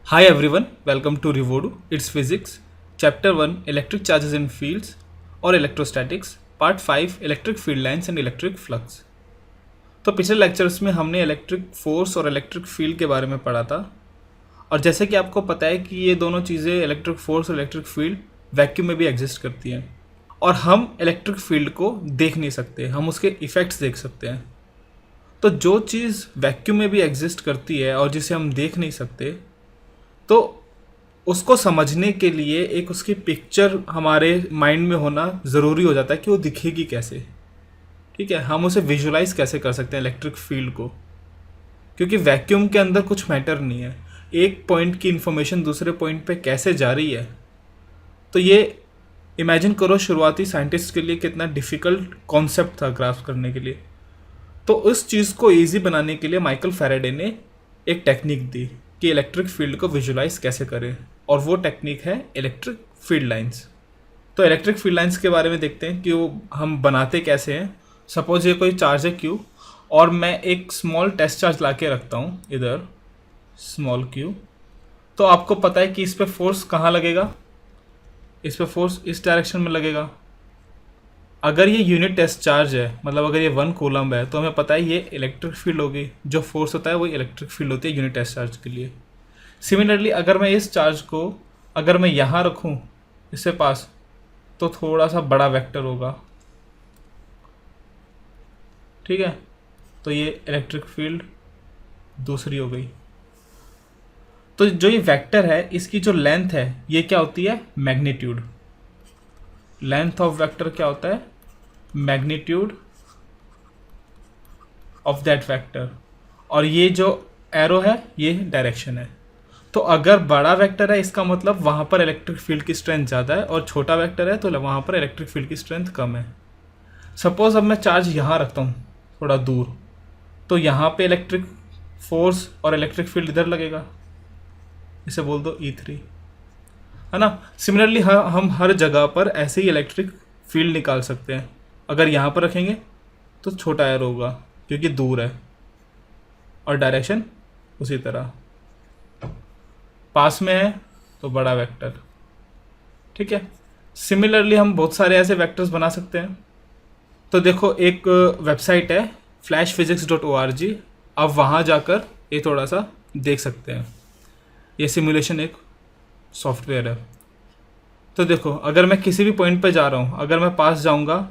Hi everyone, welcome to Revodu. It's Physics, Chapter 1 Electric Charges and Fields or Electrostatics, Part 5 Electric Field Lines and Electric Flux. तो पिछले lectures में हमने electric force और electric field के बारे में पढ़ा था। और जैसे कि आपको पता है कि ये दोनों चीज़ें इलेक्ट्रिक फोर्स और इलेक्ट्रिक फील्ड वैक्यूम में भी एग्जिस्ट करती हैं और हम इलेक्ट्रिक फील्ड को देख नहीं सकते, हम उसके इफ़ेक्ट्स देख सकते हैं। तो जो चीज़ वैक्यूम में भी एग्जिस्ट करती है और जिसे हम देख नहीं सकते, तो उसको समझने के लिए एक उसकी पिक्चर हमारे माइंड में होना ज़रूरी हो जाता है कि वो दिखेगी कैसे। ठीक है, हम उसे विजुलाइज कैसे कर सकते हैं इलेक्ट्रिक फील्ड को, क्योंकि वैक्यूम के अंदर कुछ मैटर नहीं है। एक पॉइंट की इन्फॉर्मेशन दूसरे पॉइंट पे कैसे जा रही है, तो ये इमेजिन करो शुरुआती साइंटिस्ट के लिए कितना डिफ़िकल्ट कॉन्सेप्ट था ग्रास्प करने के लिए। तो उस चीज़ को ईजी बनाने के लिए माइकल फैराडे ने एक टेक्निक दी कि इलेक्ट्रिक फील्ड को विजुलाइज कैसे करें, और वो टेक्निक है इलेक्ट्रिक फील्ड लाइंस। तो इलेक्ट्रिक फील्ड लाइंस के बारे में देखते हैं कि वो हम बनाते कैसे हैं। सपोज ये कोई चार्ज है क्यू, और मैं एक स्मॉल टेस्ट चार्ज ला के रखता हूँ इधर, स्मॉल क्यू। तो आपको पता है कि इस पर फोर्स कहाँ लगेगा, इस पर फोर्स इस डायरेक्शन में लगेगा। अगर ये यूनिट टेस्ट चार्ज है, मतलब अगर ये 1 कूलम है, तो हमें पता है ये इलेक्ट्रिक फील्ड होगी। जो फोर्स होता है वो इलेक्ट्रिक फील्ड होती है यूनिट टेस्ट चार्ज के लिए। सिमिलरली अगर मैं इस चार्ज को अगर मैं यहाँ रखूँ इससे पास, तो थोड़ा सा बड़ा वेक्टर होगा। ठीक है, तो ये इलेक्ट्रिक फील्ड दूसरी हो गई। तो जो ये वेक्टर है इसकी जो लेंथ है ये क्या होती है, मैग्नीट्यूड। लेंथ ऑफ वेक्टर क्या होता है, मैग्नीट्यूड ऑफ दैट वेक्टर। और ये जो एरो है ये डायरेक्शन है। तो अगर बड़ा वेक्टर है इसका मतलब वहाँ पर इलेक्ट्रिक फील्ड की स्ट्रेंथ ज़्यादा है, और छोटा वेक्टर है तो वहाँ पर इलेक्ट्रिक फील्ड की स्ट्रेंथ कम है। सपोज अब मैं चार्ज यहाँ रखता हूँ थोड़ा दूर, तो यहाँ पे इलेक्ट्रिक फोर्स और इलेक्ट्रिक फील्ड इधर लगेगा, इसे बोल दो E3, है ना। सिमिलरली हम हर जगह पर ऐसे ही इलेक्ट्रिक फील्ड निकाल सकते हैं। अगर यहाँ पर रखेंगे तो छोटा एरो होगा क्योंकि दूर है, और डायरेक्शन उसी तरह। पास में है तो बड़ा वेक्टर। ठीक है, सिमिलरली हम बहुत सारे ऐसे वेक्टर्स बना सकते हैं। तो देखो एक वेबसाइट है flashphysics.org, आप वहाँ जाकर ये थोड़ा सा देख सकते हैं। ये सिमुलेशन एक सॉफ्टवेयर है। तो देखो अगर मैं किसी भी पॉइंट पे जा रहा हूँ, अगर मैं पास जाऊँगा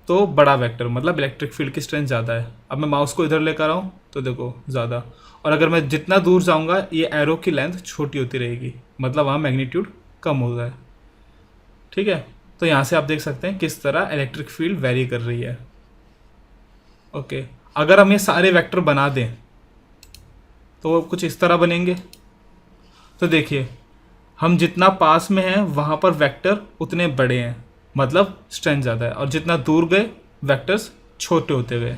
तो बड़ा वेक्टर मतलब इलेक्ट्रिक फील्ड की स्ट्रेंथ ज़्यादा है। अब मैं माउस को इधर लेकर आऊँ तो देखो ज़्यादा, और अगर मैं जितना दूर जाऊँगा ये एरो की लेंथ छोटी होती रहेगी, मतलब वहाँ मैग्नीट्यूड कम होता है। ठीक है, तो यहाँ से आप देख सकते हैं किस तरह इलेक्ट्रिक फील्ड वेरी कर रही है। ओके, अगर हम ये सारे वेक्टर बना दें तो वो कुछ इस तरह बनेंगे। तो देखिए हम जितना पास में हैं वहाँ पर वेक्टर उतने बड़े हैं, मतलब स्ट्रेंथ ज़्यादा है, और जितना दूर गए वेक्टर्स छोटे होते गए,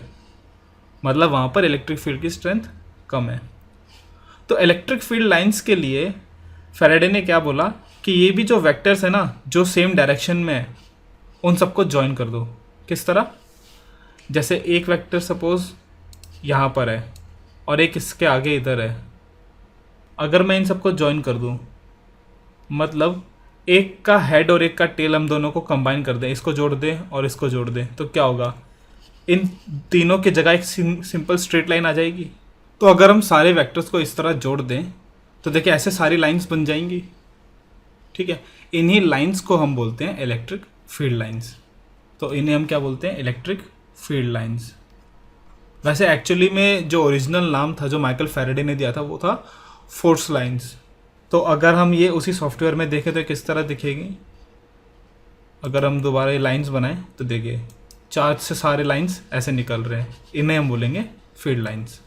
मतलब वहाँ पर इलेक्ट्रिक फील्ड की स्ट्रेंथ कम है। तो इलेक्ट्रिक फील्ड लाइंस के लिए फैराडे ने क्या बोला कि ये भी जो वेक्टर्स है ना जो सेम डायरेक्शन में है उन सबको ज्वाइन कर दो। किस तरह, जैसे एक वेक्टर सपोज यहाँ पर है और एक इसके आगे इधर है। अगर मैं इन सबको ज्वाइन कर दूँ, मतलब एक का हेड और एक का टेल हम दोनों को कंबाइन कर दें, इसको जोड़ दें और इसको जोड़ दें, तो क्या होगा, इन तीनों की जगह एक सिंपल स्ट्रेट लाइन आ जाएगी। तो अगर हम सारे वेक्टर्स को इस तरह जोड़ दें तो देखिए ऐसे सारी लाइंस बन जाएंगी। ठीक है, इन्हीं लाइंस को हम बोलते हैं इलेक्ट्रिक फील्ड लाइंस। तो इन्हें हम क्या बोलते हैं, इलेक्ट्रिक फील्ड लाइंस। वैसे एक्चुअली में जो ओरिजिनल नाम था जो माइकल फैराडे ने दिया था वो था फोर्स लाइंस। तो अगर हम ये उसी सॉफ्टवेयर में देखें तो किस तरह दिखेगी। अगर हम दोबारा ये लाइंस बनाएं तो देखिए चार्ज से सारे लाइंस ऐसे निकल रहे हैं, इन्हें हम बोलेंगे फील्ड लाइंस।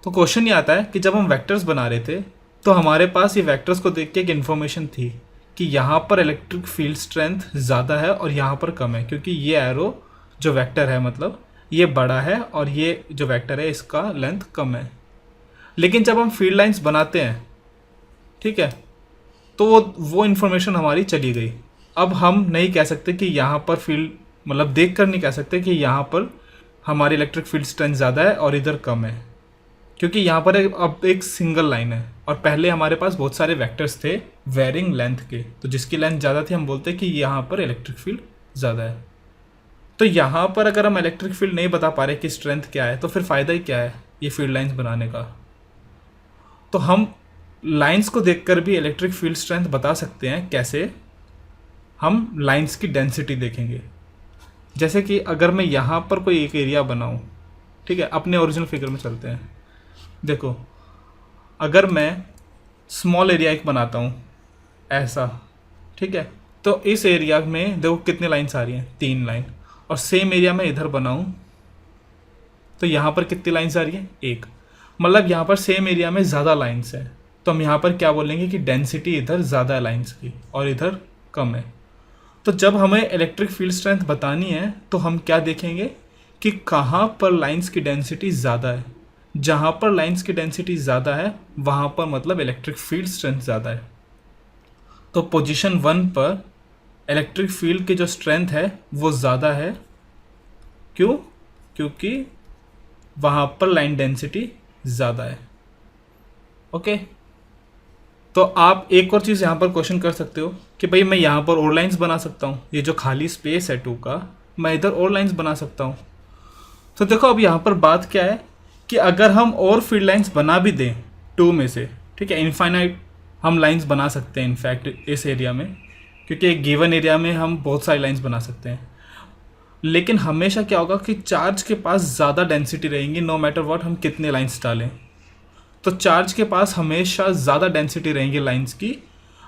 तो क्वेश्चन ये आता है कि जब हम वेक्टर्स बना रहे थे तो हमारे पास ये वेक्टर्स को देख के एक इन्फॉर्मेशन थी कि यहाँ पर इलेक्ट्रिक फील्ड स्ट्रेंथ ज़्यादा है और यहाँ पर कम है, क्योंकि ये एरो जो वेक्टर है मतलब ये बड़ा है और ये जो वेक्टर है इसका लेंथ कम है। लेकिन जब हम फील्ड लाइंस बनाते हैं, ठीक है, तो वो इन्फॉर्मेशन हमारी चली गई। अब हम नहीं कह सकते कि यहाँ पर फील्ड, मतलब देख कर नहीं कह सकते कि यहाँ पर हमारी इलेक्ट्रिक फील्ड स्ट्रेंथ ज़्यादा है और इधर कम है। क्योंकि यहाँ पर अब एक सिंगल लाइन है और पहले हमारे पास बहुत सारे वेक्टर्स थे वेरिंग लेंथ के, तो जिसकी लेंथ ज़्यादा थी हम बोलते हैं कि यहाँ पर इलेक्ट्रिक फील्ड ज़्यादा है। तो यहाँ पर अगर हम इलेक्ट्रिक फील्ड नहीं बता पा रहे कि स्ट्रेंथ क्या है, तो फिर फ़ायदा ही क्या है ये फील्ड लाइंस बनाने का। तो हम लाइंस को देखकर भी इलेक्ट्रिक फील्ड स्ट्रेंथ बता सकते हैं। कैसे? हम लाइंस की डेंसिटी देखेंगे। जैसे कि अगर मैं यहाँ पर कोई एक एरिया बनाऊँ, ठीक है, अपने ओरिजिनल फिगर में चलते हैं। देखो, अगर मैं स्मॉल एरिया एक बनाता हूँ ऐसा, ठीक है, तो इस एरिया में देखो कितने लाइन्स आ रही हैं, 3 लाइन। और सेम एरिया में इधर बनाऊँ तो यहाँ पर कितनी लाइन्स आ रही हैं, 1। मतलब यहाँ पर सेम एरिया में ज़्यादा लाइन्स हैं, तो हम यहाँ पर क्या बोलेंगे कि डेंसिटी इधर ज़्यादा है लाइन्स की और इधर कम है। तो जब हमें इलेक्ट्रिक फील्ड स्ट्रेंथ बतानी है तो हम क्या देखेंगे कि कहाँ पर लाइन्स की डेंसिटी ज़्यादा है। जहाँ पर लाइन्स की डेंसिटी ज़्यादा है वहाँ पर मतलब इलेक्ट्रिक फील्ड स्ट्रेंथ ज़्यादा है। तो पोजीशन 1 पर इलेक्ट्रिक फील्ड की जो स्ट्रेंथ है वो ज़्यादा है। क्यों? क्योंकि वहाँ पर लाइन डेंसिटी ज़्यादा है। ओके, तो आप एक और चीज़ यहाँ पर क्वेश्चन कर सकते हो कि भाई मैं यहाँ पर और लाइंस बना सकता हूँ, ये जो खाली स्पेस है 2 का, मैं इधर और लाइंस बना सकता हूँ। तो देखो अब यहाँ पर बात क्या है कि अगर हम और फील्ड लाइंस बना भी दें 2 में से, ठीक है, इनफाइनाइट हम लाइंस बना सकते हैं इनफैक्ट इस एरिया में, क्योंकि एक गिवन एरिया में हम बहुत सारी लाइंस बना सकते हैं। लेकिन हमेशा क्या होगा कि चार्ज के पास ज़्यादा डेंसिटी रहेंगी नो मैटर व्हाट हम कितने लाइंस डालें। तो चार्ज के पास हमेशा ज़्यादा डेंसिटी रहेंगी लाइंस की,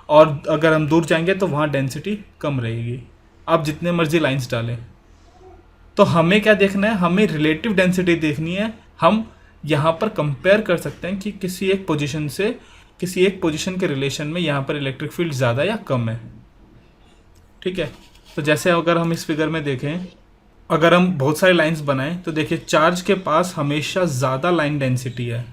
और अगर हम दूर जाएंगे तो वहाँ डेंसिटी कम रहेगी, आप जितने मर्जी लाइंस डालें। तो हमें क्या देखना है, हमें रिलेटिव डेंसिटी देखनी है। हम यहाँ पर कंपेयर कर सकते हैं कि किसी एक पोजीशन से किसी एक पोजीशन के रिलेशन में यहाँ पर इलेक्ट्रिक फील्ड ज़्यादा या कम है, ठीक है। तो जैसे अगर हम इस फिगर में देखें, अगर हम बहुत सारी लाइंस बनाएं तो देखिए चार्ज के पास हमेशा ज़्यादा लाइन डेंसिटी है,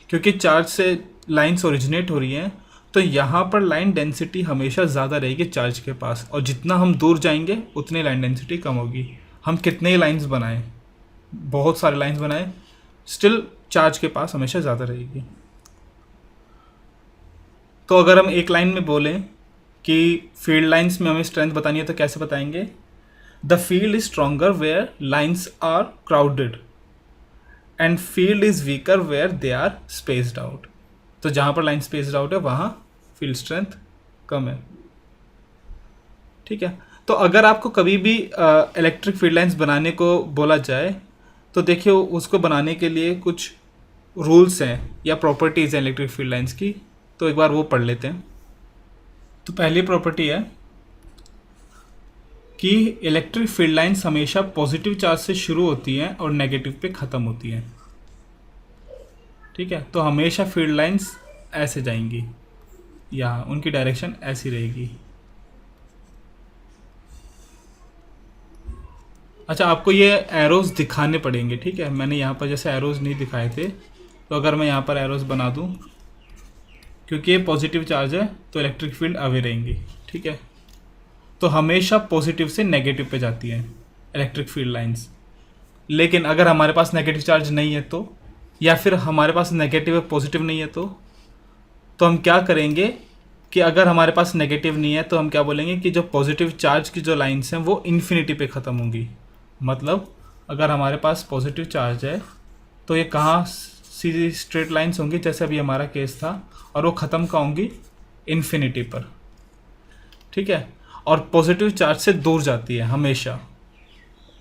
क्योंकि चार्ज से लाइंस ओरिजिनेट हो रही हैं। तो यहाँ पर लाइन डेंसिटी हमेशा ज़्यादा रहेगी चार्ज के पास, और जितना हम दूर जाएंगे उतनी लाइन डेंसिटी कम होगी। हम कितने ही लाइंस बनाएं, बहुत सारे लाइंस बनाएं, स्टिल चार्ज के पास हमेशा ज़्यादा रहेगी। तो अगर हम एक लाइन में बोलें कि फील्ड लाइंस में हमें स्ट्रेंथ बतानी है तो कैसे बताएंगे? The field is stronger where lines are crowded and field is weaker where they are spaced out. तो जहाँ पर लाइन स्पेस्ड आउट है वहाँ फील्ड स्ट्रेंथ कम है, ठीक है। तो अगर आपको कभी भी इलेक्ट्रिक फील्ड लाइंस बनाने को बोला जाए तो देखिए उसको बनाने के लिए कुछ रूल्स हैं या प्रॉपर्टीज़ हैं इलेक्ट्रिक फील्ड लाइंस की, तो एक बार वो पढ़ लेते हैं। तो पहली प्रॉपर्टी है कि इलेक्ट्रिक फील्ड लाइंस हमेशा पॉजिटिव चार्ज से शुरू होती हैं और नेगेटिव पे ख़त्म होती हैं, ठीक है। तो हमेशा फील्ड लाइंस ऐसे जाएंगी, यहाँ उनकी डायरेक्शन ऐसी रहेगी। अच्छा, आपको ये एरोज दिखाने पड़ेंगे, ठीक है। मैंने यहाँ पर जैसे एरोज नहीं दिखाए थे, तो अगर मैं यहाँ पर एरोज बना दूँ, क्योंकि ये पॉजिटिव चार्ज है तो इलेक्ट्रिक फील्ड अवे रहेंगी, ठीक है। तो हमेशा पॉजिटिव से नेगेटिव पे जाती है इलेक्ट्रिक फील्ड लाइंस। लेकिन अगर हमारे पास नेगेटिव चार्ज नहीं है तो, या फिर हमारे पास नेगेटिव है पॉजिटिव नहीं है तो हम क्या करेंगे कि अगर हमारे पास नेगेटिव नहीं है तो हम क्या बोलेंगे कि जो पॉजिटिव चार्ज की जो लाइंस हैं वो इन्फिनिटी पे ख़त्म होंगी। मतलब अगर हमारे पास पॉजिटिव चार्ज है तो ये कहाँ सीधी स्ट्रेट लाइंस होंगी, जैसे अभी हमारा केस था, और वो ख़त्म कहाँ होंगी, इन्फिनिटी पर, ठीक है। और पॉजिटिव चार्ज से दूर जाती है हमेशा,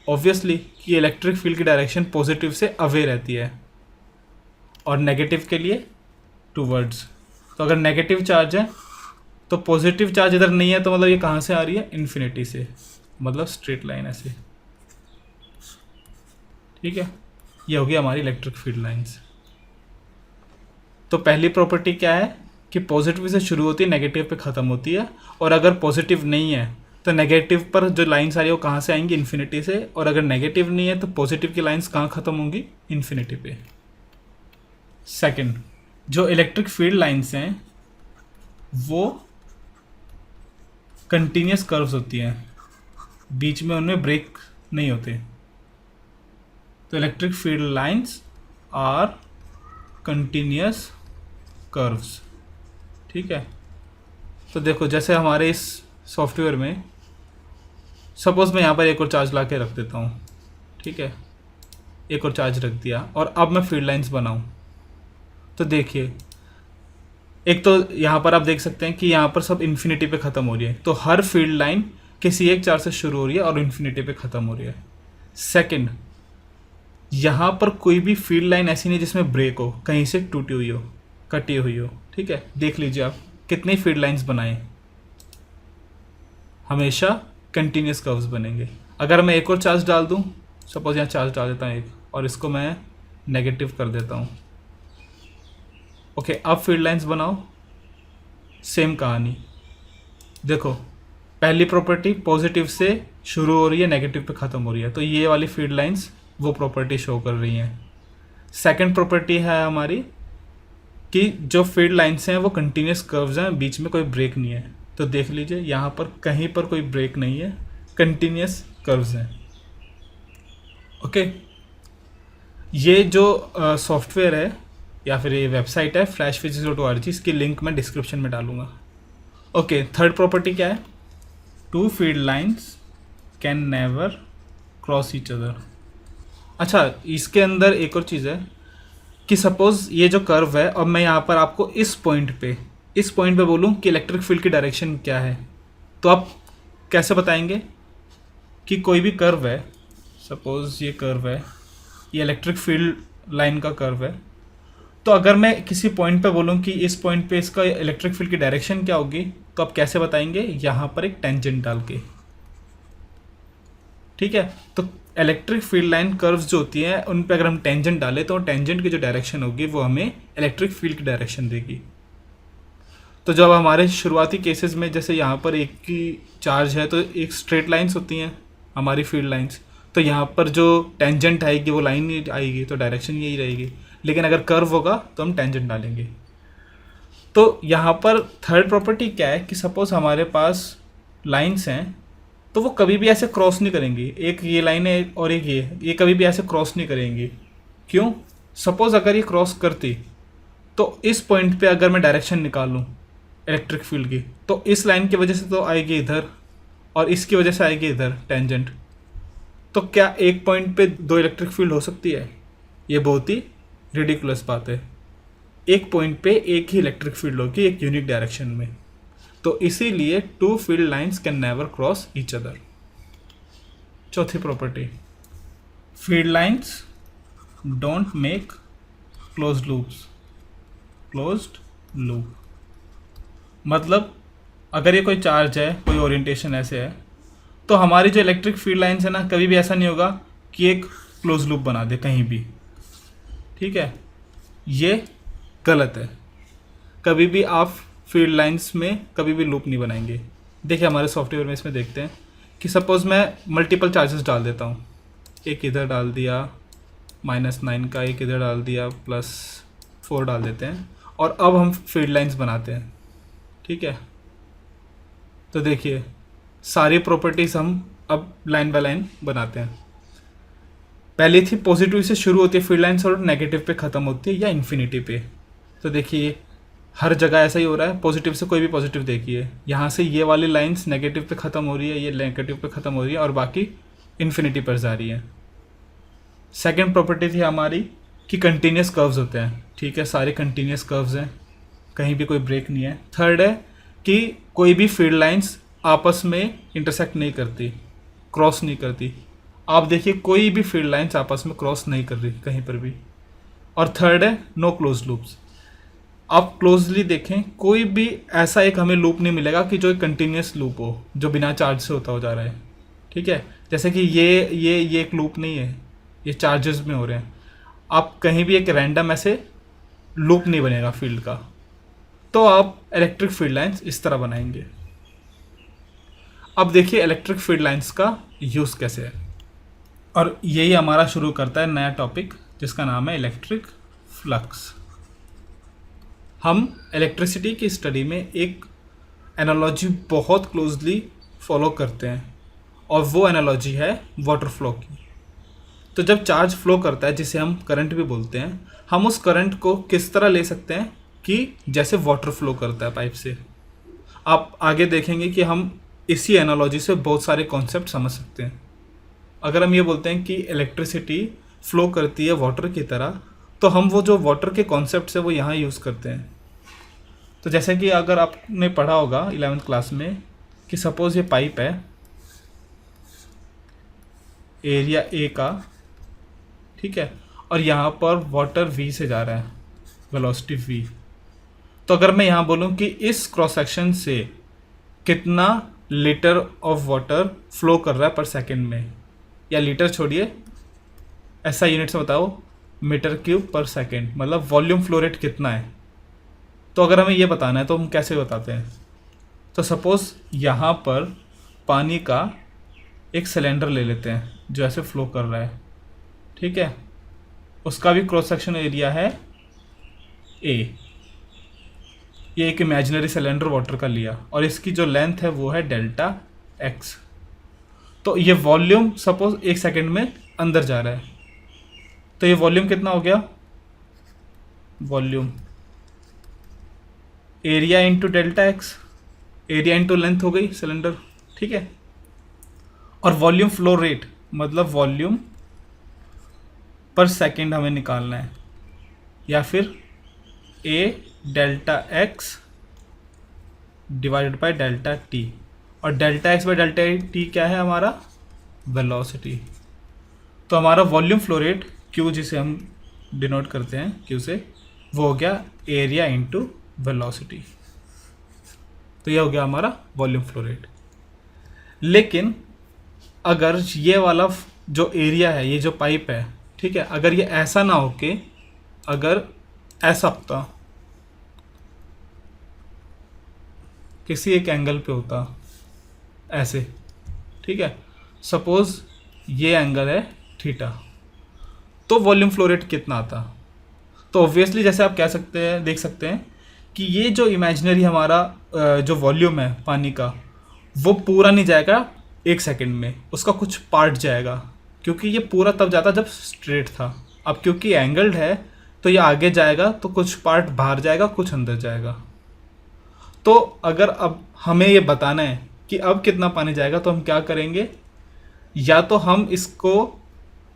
ऑब्वियसली कि इलेक्ट्रिक फील्ड की डायरेक्शन पॉजिटिव से अवे रहती है, और नेगेटिव के लिए टूवर्ड्स। तो अगर नेगेटिव चार्ज है तो पॉजिटिव चार्ज इधर नहीं है, तो मतलब ये कहाँ से आ रही है, इन्फिनिटी से, मतलब स्ट्रेट लाइन ऐसे, ठीक है। ये होगी हमारी इलेक्ट्रिक फील्ड लाइंस। तो पहली प्रॉपर्टी क्या है कि पॉजिटिव से शुरू होती है, नेगेटिव पे ख़त्म होती है, और अगर पॉजिटिव नहीं है तो नेगेटिव पर जो लाइंस आ रही है वो कहाँ से आएंगी, इन्फिनिटी से, और अगर नेगेटिव नहीं है तो पॉजिटिव की लाइंस कहाँ ख़त्म होंगी, इन्फिनिटी पे। सेकंड, जो इलेक्ट्रिक फील्ड लाइंस हैं वो कंटिन्यूस कर्व्स होती हैं, बीच में उनमें ब्रेक नहीं होते। तो electric field lines are continuous curves. ठीक है, तो देखो जैसे हमारे इस सॉफ्टवेयर में सपोज़ मैं यहाँ पर एक और चार्ज ला के रख देता हूँ। ठीक है, एक और चार्ज रख दिया और अब मैं फील्ड लाइंस बनाऊँ तो देखिए, एक तो यहाँ पर आप देख सकते हैं कि यहाँ पर सब इन्फिनिटी पे ख़त्म हो रही है, तो हर फील्ड लाइन किसी एक चार्ज से शुरू हो रही है और इन्फिनिटी पे ख़त्म हो रही है। सेकंड, यहाँ पर कोई भी फील्ड लाइन ऐसी नहीं जिसमें ब्रेक हो, कहीं से टूटी हुई हो, कटी हुई हो। ठीक है, देख लीजिए आप कितनी फील्ड लाइंस बनाएं, हमेशा कंटिन्यूस कर्व्स बनेंगे। अगर मैं एक और चार्ज डाल दूँ, सपोज यहाँ चार्ज डाल देता हूँ एक, और इसको मैं नेगेटिव कर देता हूँ। ओके, अब फील्ड लाइंस बनाओ, सेम कहानी। देखो, पहली प्रॉपर्टी पॉजिटिव से शुरू हो रही है, नेगेटिव पे ख़त्म हो रही है, तो ये वाली फील्ड लाइंस वो प्रॉपर्टी शो कर रही हैं। सेकंड प्रॉपर्टी है हमारी कि जो फील्ड लाइंस हैं वो कंटिन्यूस कर्व्स हैं, बीच में कोई ब्रेक नहीं है। तो देख लीजिए यहाँ पर कहीं पर कोई ब्रेक नहीं है, कंटिन्यूस कर्व्स हैं। ओके, ये जो सॉफ्टवेयर है या फिर ये वेबसाइट है flashphysics.org, इसकी लिंक मैं डिस्क्रिप्शन में डालूंगा। ओके, थर्ड प्रॉपर्टी क्या है? Two field lines can never cross each other. अच्छा, इसके अंदर एक और चीज़ है कि सपोज़ ये जो कर्व है, अब मैं यहाँ पर आपको इस पॉइंट पे बोलूँ कि इलेक्ट्रिक फील्ड की डायरेक्शन क्या है, तो आप कैसे बताएंगे कि कोई भी कर्व है, सपोज़ ये कर्व है, ये इलेक्ट्रिक फील्ड लाइन का कर्व है, तो अगर मैं किसी पॉइंट पे बोलूँ कि इस पॉइंट पे इसका इलेक्ट्रिक फील्ड की डायरेक्शन क्या होगी, तो आप कैसे बताएंगे? यहाँ पर एक टेंजेंट डाल के। ठीक है, तो इलेक्ट्रिक फील्ड लाइन कर्व्स जो होती हैं उन पे अगर हम टेंजेंट डालें तो टेंजेंट की जो डायरेक्शन होगी वो हमें इलेक्ट्रिक फील्ड की डायरेक्शन देगी। तो जब हमारे शुरुआती केसेस में जैसे यहाँ पर एक की चार्ज है तो एक स्ट्रेट लाइंस होती हैं हमारी फील्ड लाइंस, तो यहाँ पर जो टेंजेंट आएगी वो लाइन नहीं आएगी, तो डायरेक्शन यही रहेगी। लेकिन अगर कर्व होगा तो हम टेंजेंट डालेंगे। तो यहाँ पर थर्ड प्रॉपर्टी क्या है कि सपोज हमारे पास लाइंस हैं तो वो कभी भी ऐसे क्रॉस नहीं करेंगी, एक ये लाइन है और एक ये कभी भी ऐसे क्रॉस नहीं करेंगी। क्यों? सपोज अगर ये क्रॉस करती तो इस पॉइंट पे अगर मैं डायरेक्शन निकालूँ इलेक्ट्रिक फील्ड की, तो इस लाइन की वजह से तो आएगी इधर और इसकी वजह से आएगी इधर टेंजेंट। तो क्या एक पॉइंट पे दो इलेक्ट्रिक फील्ड हो सकती है? ये बहुत ही रिडिकुलस बात है। एक पॉइंट पे एक ही इलेक्ट्रिक फील्ड होगी एक यूनिक डायरेक्शन में। तो इसीलिए two field lines can never cross each other. चौथी property, field lines don't make closed loops. Closed loop मतलब अगर ये कोई चार्ज है, कोई ओरिएंटेशन ऐसे है, तो हमारी जो इलेक्ट्रिक फील्ड लाइंस है ना, कभी भी ऐसा नहीं होगा कि एक क्लोज लूप बना दे कहीं भी। ठीक है, ये गलत है। कभी भी आप फील्ड लाइंस में कभी भी लूप नहीं बनाएंगे। देखिए हमारे सॉफ्टवेयर में इसमें देखते हैं कि सपोज़ मैं मल्टीपल चार्जेस डाल देता हूँ, एक इधर डाल दिया -9 का, एक इधर डाल दिया +4 डाल देते हैं, और अब हम फील्ड लाइंस बनाते हैं। ठीक है, तो देखिए सारी प्रॉपर्टीज़ हम अब लाइन बाय लाइन बनाते हैं। पहले थी पॉजिटिव से शुरू होती है फील्ड लाइन्स और नेगेटिव पे ख़त्म होती है या इन्फिनिटी पे। तो देखिए हर जगह ऐसा ही हो रहा है, पॉजिटिव से कोई भी पॉजिटिव देखिए, यहाँ से ये वाली लाइंस नेगेटिव पे ख़त्म हो रही है, ये नेगेटिव पे ख़त्म हो रही है और बाकी इन्फिनिटी पर जा रही है। सेकेंड प्रॉपर्टी थी हमारी कि कंटिन्यूस कर्व्स होते हैं। ठीक है, सारे कंटिन्यूस कर्व्स हैं, कहीं भी कोई ब्रेक नहीं है। थर्ड है कि कोई भी फील्ड लाइंस आपस में इंटरसेक्ट नहीं करती, क्रॉस नहीं करती। आप देखिए कोई भी फील्ड लाइंस आपस में क्रॉस नहीं कर रही कहीं पर भी। और थर्ड है नो क्लोज लूप्स। आप क्लोजली देखें, कोई भी ऐसा एक हमें लूप नहीं मिलेगा कि जो एक कंटिन्यूस लूप हो, जो बिना चार्ज से होता हो जा रहा है। ठीक है, जैसे कि ये एक लूप नहीं है, ये चार्जेस में हो रहे हैं। आप कहीं भी एक रैंडम ऐसे लूप नहीं बनेगा फील्ड का। तो आप इलेक्ट्रिक फील्ड लाइंस इस तरह बनाएंगे। अब देखिए इलेक्ट्रिक फील्ड लाइंस का यूज़ कैसे है, और यही हमारा शुरू करता है नया टॉपिक जिसका नाम है इलेक्ट्रिक फ्लक्स। हम इलेक्ट्रिसिटी की स्टडी में एक एनालॉजी बहुत क्लोजली फॉलो करते हैं, और वो एनालॉजी है वाटर फ्लो की। तो जब चार्ज फ्लो करता है, जिसे हम करंट भी बोलते हैं, हम उस करंट को किस तरह ले सकते हैं कि जैसे वाटर फ्लो करता है पाइप से। आप आगे देखेंगे कि हम इसी एनालॉजी से बहुत सारे कॉन्सेप्ट समझ सकते हैं। अगर हम ये बोलते हैं कि इलेक्ट्रिसिटी फ्लो करती है वाटर की तरह, तो हम वो जो वाटर के कॉन्सेप्ट है वो यहाँ यूज़ करते हैं। तो जैसे कि अगर आपने पढ़ा होगा 11th क्लास में कि सपोज़ ये पाइप है एरिया ए का, ठीक है, और यहाँ पर वाटर v से जा रहा है, वेलोसिटी v। तो अगर मैं यहाँ बोलूँ कि इस क्रॉस सेक्शन से कितना लीटर ऑफ वाटर फ्लो कर रहा है पर सेकंड में, या लीटर छोड़िए, ऐसा यूनिट से बताओ, मीटर क्यूब पर सेकंड, मतलब वॉल्यूम फ्लो रेट कितना है। तो अगर हमें ये बताना है तो हम कैसे बताते हैं। तो सपोज़ यहाँ पर पानी का एक सिलेंडर ले लेते हैं जो ऐसे फ्लो कर रहा है, ठीक है, उसका भी क्रॉस सेक्शन एरिया है ए। ये एक इमेजिनरी सिलेंडर वाटर का लिया और इसकी जो लेंथ है वो है डेल्टा एक्स। तो ये वॉल्यूम सपोज 1 सेकंड में अंदर जा रहा है, तो ये वॉल्यूम कितना हो गया, volume area into delta X, area into length हो गई सिलेंडर, ठीक है। और वॉल्यूम फ्लो रेट मतलब वॉल्यूम पर सेकंड हमें निकालना है, या फिर A delta X divided by delta T, और delta X by delta T क्या है हमारा, वेलोसिटी। तो हमारा वॉल्यूम फ्लो रेट क्यू, जिसे हम डिनोट करते हैं क्यू से, वो हो गया एरिया इंटू वेलोसिटी। तो ये हो गया हमारा वॉल्यूम फ्लो रेट। लेकिन अगर ये वाला जो एरिया है, ये जो पाइप है, ठीक है, अगर ये ऐसा ना हो के अगर ऐसा होता, किसी एक एंगल पे होता ऐसे, ठीक है, सपोज ये एंगल है थीटा, तो वॉल्यूम फ्लो रेट कितना आता। तो ऑब्वियसली जैसे आप कह सकते हैं, देख सकते हैं कि ये जो इमेजिनरी हमारा जो वॉल्यूम है पानी का, वो पूरा नहीं जाएगा 1 सेकंड में, उसका कुछ पार्ट जाएगा, क्योंकि ये पूरा तब जाता जब स्ट्रेट था। अब क्योंकि एंगल्ड है तो ये आगे जाएगा, तो कुछ पार्ट बाहर जाएगा, कुछ अंदर जाएगा। तो अगर अब हमें ये बताना है कि अब कितना पानी जाएगा, तो हम क्या करेंगे, या तो हम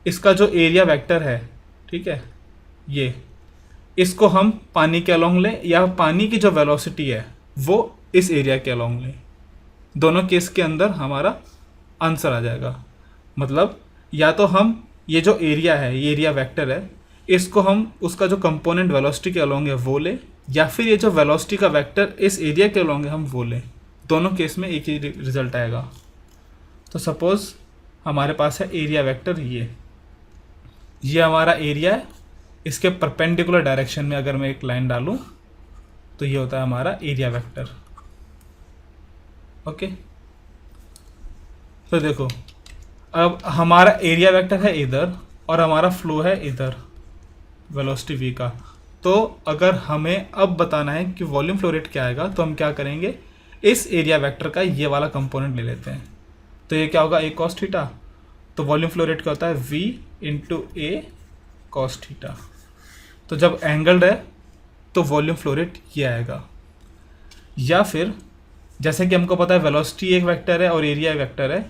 इसका जो एरिया वेक्टर है, ठीक है, ये इसको हम पानी के अलोंग लें, या पानी की जो वेलोसिटी है वो इस एरिया के अलोंग लें। दोनों केस के अंदर हमारा आंसर आ जाएगा। मतलब या तो हम ये जो एरिया है, ये एरिया वेक्टर है, इसको हम उसका जो कंपोनेंट वेलोसिटी के अलोंग है वो लें, या फिर ये जो वेलोसिटी का वेक्टर इस एरिया के अलोंग है हम वो लें। दोनों केस में एक ही रिजल्ट आएगा। तो सपोज हमारे पास है एरिया वेक्टर, ये हमारा एरिया है, इसके परपेंडिकुलर डायरेक्शन में अगर मैं एक लाइन डालूं तो ये होता है हमारा एरिया वेक्टर। ओके, तो देखो अब हमारा एरिया वेक्टर है इधर और हमारा फ्लो है इधर वेलोसिटी v का। तो अगर हमें अब बताना है कि वॉल्यूम फ्लो रेट क्या आएगा, तो हम क्या करेंगे, इस एरिया वेक्टर का ये वाला कंपोनेंट ले लेते हैं। तो ये क्या होगा, a cos थीटा। तो वॉल्यूम फ्लो रेट क्या होता है, v इंटू ए cos थीटा। तो जब एंगल्ड है तो वॉल्यूम फ्लो रेट ये आएगा। या फिर जैसे कि हमको पता है वेलोसिटी एक वेक्टर है और एरिया एक वेक्टर है,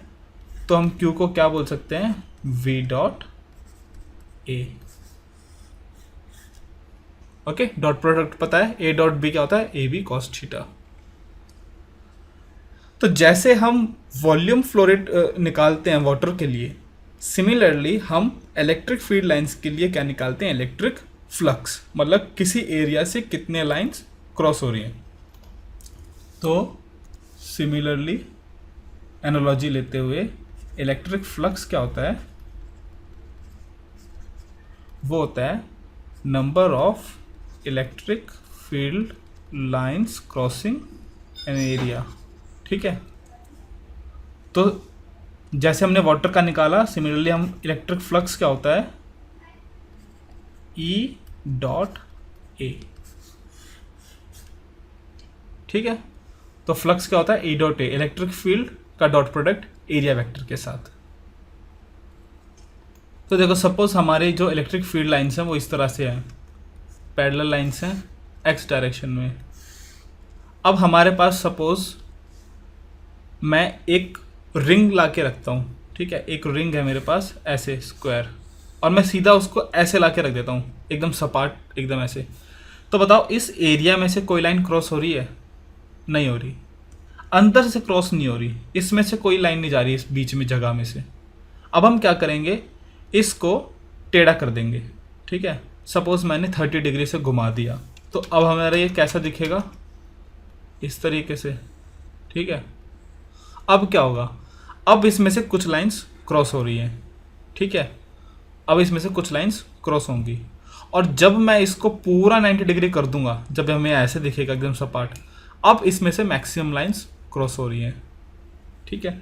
तो हम q को क्या बोल सकते हैं, v dot A. Okay, dot product पता है, a डॉट b क्या होता है, ए बी cos थीटा। तो जैसे हम वॉल्यूम फ्लो रेट निकालते हैं वाटर के लिए, सिमिलरली हम इलेक्ट्रिक फील्ड लाइंस के लिए क्या निकालते हैं, इलेक्ट्रिक फ्लक्स, मतलब किसी एरिया से कितने लाइंस क्रॉस हो रही हैं। तो सिमिलरली एनालॉजी लेते हुए इलेक्ट्रिक फ्लक्स क्या होता है, वो होता है number of electric field lines crossing an area. ठीक है, तो जैसे हमने वाटर का निकाला, सिमिलरली हम इलेक्ट्रिक फ्लक्स क्या होता है, ई डॉट ए। ठीक है, तो फ्लक्स क्या होता है, E dot A, electric field का डॉट प्रोडक्ट एरिया वेक्टर के साथ। तो देखो सपोज हमारे जो इलेक्ट्रिक फील्ड लाइंस हैं वो इस तरह से हैं। पैरेलल लाइन्स हैं एक्स डायरेक्शन में। अब हमारे पास सपोज मैं एक रिंग ला के रखता हूँ, ठीक है, एक रिंग है मेरे पास ऐसे स्क्वायर, और मैं सीधा उसको ऐसे ला के रख देता हूँ एकदम सपाट, एकदम ऐसे। तो बताओ इस एरिया में से कोई लाइन क्रॉस हो रही है? नहीं हो रही। अंदर से क्रॉस नहीं हो रही, इसमें से कोई लाइन नहीं जा रही इस बीच में जगह में से। अब हम क्या करेंगे, इसको टेढ़ा कर देंगे, ठीक है। सपोज मैंने 30 डिग्री से घुमा दिया, तो अब हमारा ये कैसा दिखेगा? इस तरीके से, ठीक है। अब क्या होगा, अब इसमें से कुछ लाइंस क्रॉस हो रही हैं, ठीक है। अब इसमें से कुछ लाइंस क्रॉस होंगी, और जब मैं इसको पूरा 90 डिग्री कर दूंगा, जब हमें ऐसे दिखेगा एकदम सपाट, अब इसमें से मैक्सिमम लाइंस क्रॉस हो रही हैं, ठीक है।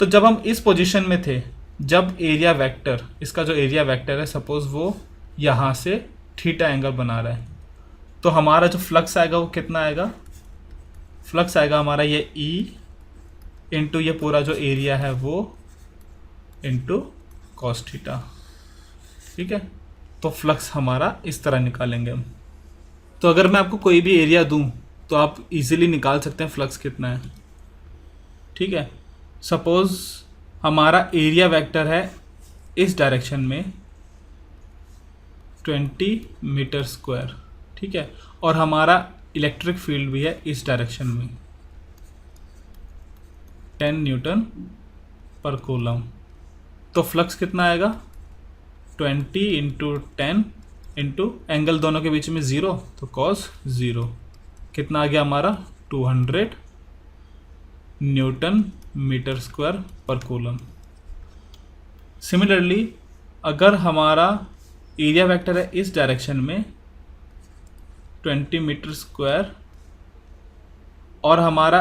तो जब हम इस पोजीशन में थे, जब एरिया वेक्टर, इसका जो एरिया वेक्टर है सपोज वो यहाँ से थीटा एंगल बना रहा है, तो हमारा जो फ्लक्स आएगा वो कितना आएगा? फ्लक्स आएगा हमारा ये ई इंटू ये पूरा जो एरिया है वो इंटू कॉस थीटा, ठीक है। तो फ्लक्स हमारा इस तरह निकालेंगे हम। तो अगर मैं आपको कोई भी एरिया दूं तो आप इजीली निकाल सकते हैं फ्लक्स कितना है, ठीक है। सपोज हमारा एरिया वेक्टर है इस डायरेक्शन में 20 मीटर स्क्वायर, ठीक है, और हमारा इलेक्ट्रिक फील्ड भी है इस डायरेक्शन में 10 न्यूटन पर कूलम। तो फ्लक्स कितना आएगा? 20 इंटू 10 इंटू एंगल दोनों के बीच में 0, तो कॉस 0 कितना आ गया हमारा? 200 न्यूटन मीटर स्क्वायर पर कूलम। सिमिलरली अगर हमारा एरिया वेक्टर है इस डायरेक्शन में 20 मीटर स्क्वायर और हमारा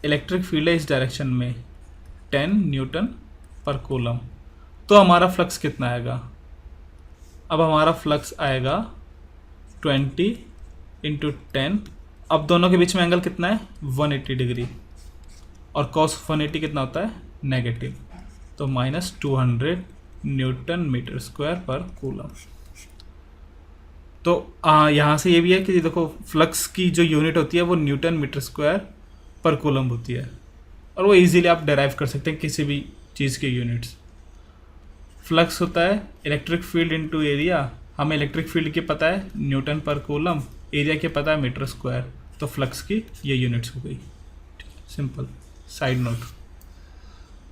इलेक्ट्रिक फील्ड है इस डायरेक्शन में 10 न्यूटन पर कूलम, तो हमारा फ्लक्स कितना आएगा? अब हमारा फ्लक्स आएगा 20 इंटू 10, अब दोनों के बीच में एंगल कितना है? 180 डिग्री, और कॉस 180 कितना होता है? नेगेटिव, तो -200 न्यूटन मीटर स्क्वायर पर कूलम। तो यहाँ से ये भी है कि देखो फ्लक्स की जो यूनिट होती है वो न्यूटन मीटर स्क्वायर पर कूलम होती है, और वो इजीली आप डेराइव कर सकते हैं किसी भी चीज़ के यूनिट्स। फ्लक्स होता है इलेक्ट्रिक फील्ड इनटू एरिया, हमें इलेक्ट्रिक फील्ड की पता है न्यूटन पर कूलम, एरिया की पता है मीटर स्क्वायर, तो फ्लक्स की ये यूनिट्स हो गई, सिंपल साइड नोट।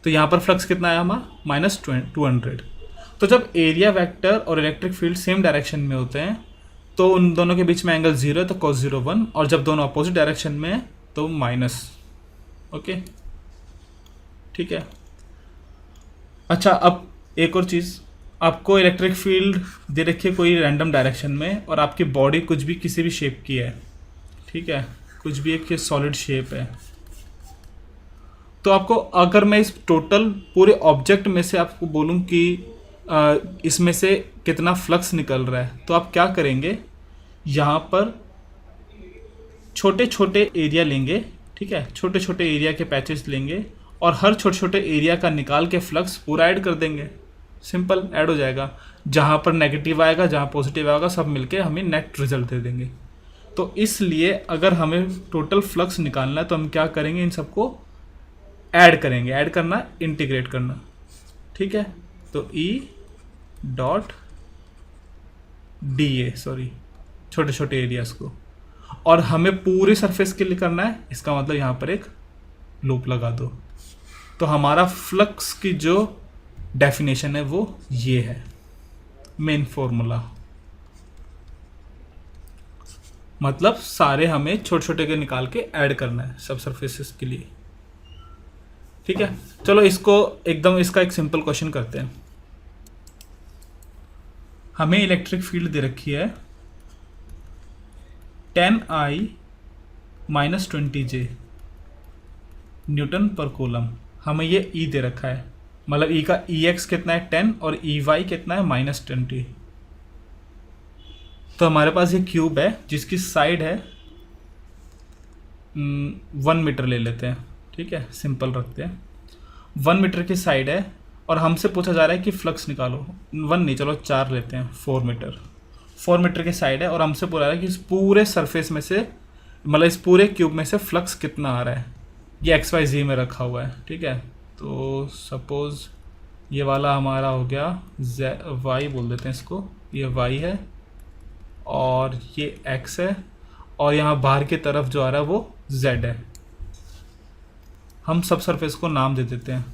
तो यहाँ पर फ्लक्स कितना आया हमारा? -200। तो जब एरिया वेक्टर और इलेक्ट्रिक फील्ड सेम डायरेक्शन में होते हैं तो उन दोनों के बीच में एंगल 0 है, तो cos 0 1, और जब दोनों अपोजिट डायरेक्शन में है तो माइनस, ओके, ठीक है। अच्छा, अब एक और चीज़, आपको इलेक्ट्रिक फील्ड दे रखी है कोई रैंडम डायरेक्शन में, और आपकी बॉडी कुछ भी किसी भी शेप की है, ठीक है, कुछ भी एक सॉलिड शेप है, तो आपको अगर मैं इस टोटल पूरे ऑब्जेक्ट में से आपको बोलूं कि इसमें से कितना फ्लक्स निकल रहा है, तो आप क्या करेंगे, यहाँ पर छोटे छोटे एरिया लेंगे, ठीक है, छोटे छोटे एरिया के पैचेस लेंगे और हर छोटे छोटे एरिया का निकाल के फ्लक्स पूरा ऐड कर देंगे, सिंपल ऐड हो जाएगा। जहाँ पर नेगेटिव आएगा, जहाँ पॉजिटिव आएगा, सब मिलके हमें नेट रिजल्ट दे देंगे। तो इसलिए अगर हमें टोटल फ्लक्स निकालना है तो हम क्या करेंगे, इन सबको ऐड करेंगे। ऐड करना, इंटीग्रेट करना, ठीक है। तो E dot D A, sorry, छोटे छोटे एरियाज को, और हमें पूरी सरफेस के लिए करना है, इसका मतलब यहाँ पर एक लूप लगा दो। तो हमारा फ्लक्स की जो डेफिनेशन है वो ये है, मेन फॉर्मूला। मतलब सारे हमें छोटे छोटे के निकाल के ऐड करना है सब सरफेसेस के लिए, ठीक है। चलो इसको एकदम, इसका एक सिंपल क्वेश्चन करते हैं। हमें इलेक्ट्रिक फील्ड दे रखी है 10I - 20J न्यूटन पर कूलम। हमें ये E दे रखा है, मतलब E का EX कितना है 10 और EY कितना है -20। तो हमारे पास ये क्यूब है जिसकी साइड है 1 मीटर ले लेते हैं, ठीक है, सिंपल रखते हैं। 1 मीटर की साइड है और हमसे पूछा जा रहा है कि फ्लक्स निकालो। 1 नहीं, चलो 4 लेते हैं, 4 मीटर। 4 मीटर की साइड है और हमसे पूछा रहा है कि इस पूरे सरफेस में से, मतलब इस पूरे क्यूब में से फ्लक्स कितना आ रहा है। ये XYZ में रखा हुआ है, ठीक है। तो सपोज़ ये वाला हमारा हो गया Y बोल देते हैं इसको, ये Y है और ये X है और यहाँ बाहर की तरफ जो आ रहा है वो Z है। हम सब सरफेस को नाम दे देते हैं।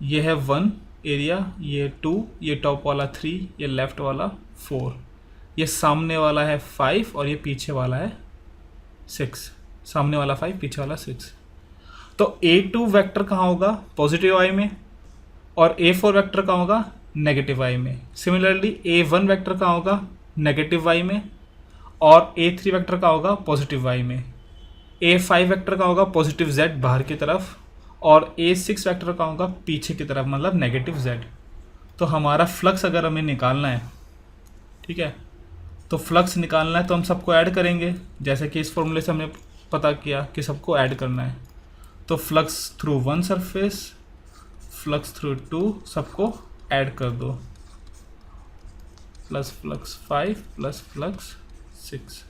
ये है 1 एरिया, ये 2, ये टॉप वाला 3, ये लेफ़्ट वाला 4, ये सामने वाला है 5 और ये पीछे वाला है 6। सामने वाला 5, पीछे वाला 6। तो A2 वेक्टर कहाँ होगा? पॉजिटिव आई में। और A4 वेक्टर कहाँ होगा? नेगेटिव आई में। सिमिलरली A1 वेक्टर कहाँ होगा? नेगेटिव वाई में। और A3 वेक्टर कहाँ होगा? पॉजिटिव वाई में। A5 वेक्टर कहाँ होगा? पॉजिटिव Z बाहर की तरफ। और A6 वेक्टर कहाँ होगा? पीछे की तरफ, मतलब नेगेटिव Z। तो हमारा फ्लक्स अगर हमें निकालना है, ठीक है, तो फ्लक्स निकालना है तो हम सबको ऐड करेंगे, जैसे कि इस फॉर्मूले से हमने पता किया कि सबको ऐड करना है। तो flux through 1 surface, flux through 2, सबको ऐड कर दो, प्लस फ्लक्स 5 प्लस फ्लक्स 6।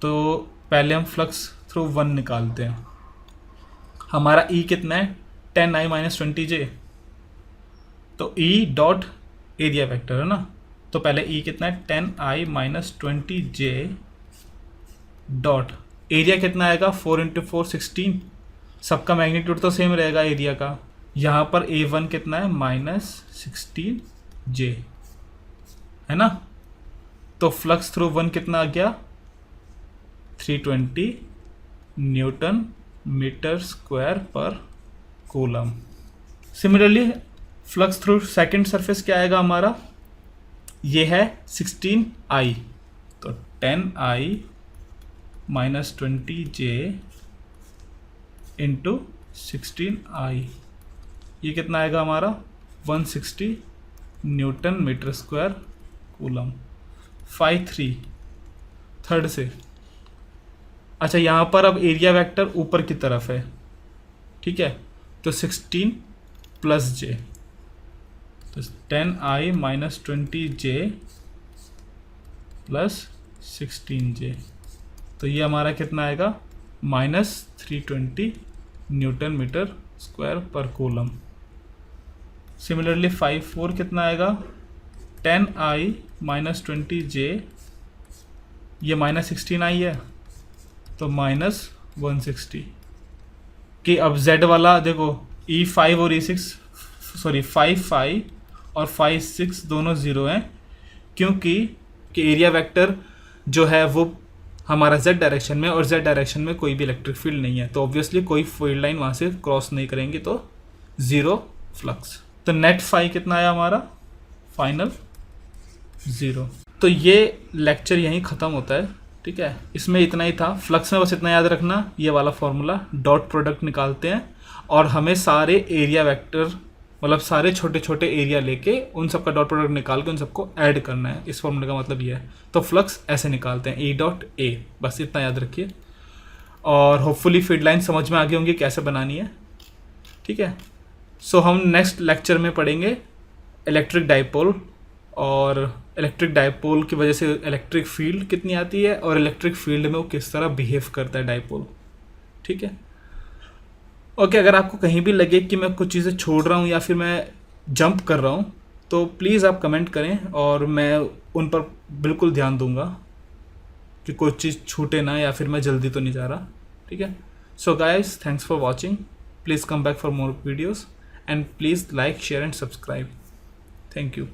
तो पहले हम फ्लक्स थ्रू 1 निकालते हैं। हमारा E कितना है? 10I - 20J। तो E डॉट एरिया वेक्टर है ना, तो पहले E कितना है? 10I - 20J डॉट एरिया कितना आएगा? 4 × 4 16। सबका मैग्नीट्यूड तो सेम रहेगा एरिया का। यहाँ पर A1 कितना है? -16J है ना। तो फ्लक्स थ्रू 1 कितना आ गया? 320 न्यूटन मीटर स्क्वायर पर coulomb. Similarly flux through second surface क्या आएगा हमारा? ये है 16I, तो 10I - 20J इंटू 16I, ये कितना आएगा हमारा? 160 newton metre square coulomb. 5-3 third से। अच्छा, यहाँ पर अब एरिया वेक्टर ऊपर की तरफ है, ठीक है, तो 16 प्लस J, तो 10I - 20J प्लस 16J, तो ये हमारा कितना आएगा? -320 न्यूटन मीटर स्क्वायर पर कूलम। सिमिलरली 5-4 कितना आएगा? 10I - 20J, ये -16I है, तो -160 कि अब Z वाला देखो, E5 और E6 सॉरी 5 और 5 दोनों 0 हैं, क्योंकि एरिया वेक्टर जो है वो हमारा Z डायरेक्शन में, और Z डायरेक्शन में कोई भी इलेक्ट्रिक फील्ड नहीं है, तो ऑब्वियसली कोई फील्ड लाइन वहाँ से क्रॉस नहीं करेंगी, तो 0 फ्लक्स। तो नेट फाई कितना आया हमारा? फाइनल 0। तो ये लेक्चर यहीं ख़त्म होता है, ठीक है। इसमें इतना ही था। फ्लक्स में बस इतना याद रखना, ये वाला फॉर्मूला, डॉट प्रोडक्ट निकालते हैं और हमें सारे एरिया वेक्टर, मतलब सारे छोटे छोटे एरिया लेके उन सब का डॉट प्रोडक्ट निकाल के उन सबको ऐड करना है। इस फॉर्मूले का मतलब ये है। तो फ्लक्स ऐसे निकालते हैं, E डॉट A, बस इतना याद रखिए। और होपफुली फील्ड लाइन समझ में आ गई होंगी कैसे बनानी है, ठीक है। सो हम नेक्स्ट लेक्चर में पढ़ेंगे इलेक्ट्रिक डाइपोल, और इलेक्ट्रिक डाइपोल की वजह से इलेक्ट्रिक फील्ड कितनी आती है और इलेक्ट्रिक फील्ड में वो किस तरह बिहेव करता है डाइपोल, ठीक है। ओके, अगर आपको कहीं भी लगे कि मैं कुछ चीज़ें छोड़ रहा हूँ या फिर मैं जंप कर रहा हूँ, तो प्लीज़ आप कमेंट करें और मैं उन पर बिल्कुल ध्यान दूंगा कि कोई चीज़ छूटे ना, या फिर मैं जल्दी तो नहीं जा रहा, ठीक है। So guys, thanks for watching, please come back for more videos and please like, share and subscribe. Thank you.